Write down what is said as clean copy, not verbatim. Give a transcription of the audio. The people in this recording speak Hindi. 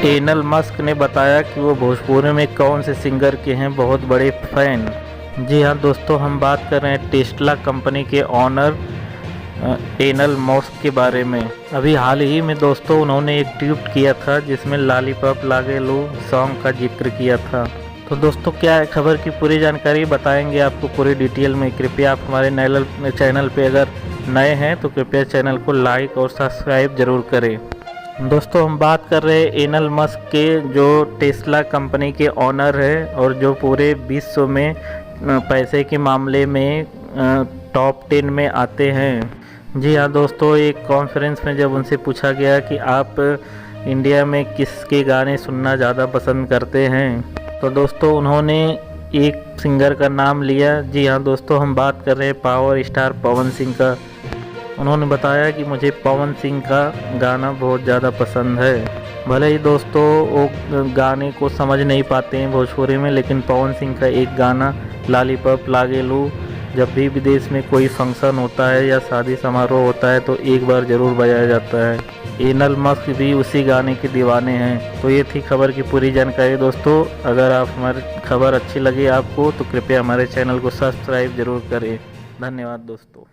एनल मस्क ने बताया कि वो भोजपुरी में कौन से सिंगर के हैं बहुत बड़े फैन। जी हाँ दोस्तों, हम बात कर रहे हैं टेस्ला कंपनी के ऑनर एनल मस्क के बारे में। अभी हाल ही में दोस्तों उन्होंने एक ट्वीट किया था जिसमें लॉलीपॉप लागे लो सॉन्ग का जिक्र किया था। तो दोस्तों क्या है, खबर की पूरी जानकारी बताएंगे आपको पूरी डिटेल में। कृपया आप हमारे चैनल पे अगर नए हैं तो कृपया चैनल को लाइक और सब्सक्राइब जरूर करें। दोस्तों हम बात कर रहे हैं एनल मस्क के, जो टेस्ला कंपनी के ऑनर है और जो पूरे विश्व में पैसे के मामले में टॉप 10 में आते हैं। जी हाँ दोस्तों, एक कॉन्फ्रेंस में जब उनसे पूछा गया कि आप इंडिया में किसके गाने सुनना ज़्यादा पसंद करते हैं, तो दोस्तों उन्होंने एक सिंगर का नाम लिया। जी हाँ दोस्तों, हम बात कर रहे हैं पावर स्टार पवन सिंह का। उन्होंने बताया कि मुझे पवन सिंह का गाना बहुत ज़्यादा पसंद है। भले ही दोस्तों वो गाने को समझ नहीं पाते हैं भोजपुरी में, लेकिन पवन सिंह का एक गाना लॉलीपॉप लागे लू जब भी विदेश में कोई फंक्शन होता है या शादी समारोह होता है तो एक बार ज़रूर बजाया जाता है। एनल मस्क भी उसी गाने के दीवाने हैं। तो ये थी खबर की पूरी जानकारी दोस्तों। अगर आप हमारी खबर अच्छी लगी आपको तो कृपया हमारे चैनल को सब्सक्राइब जरूर करें। धन्यवाद दोस्तों।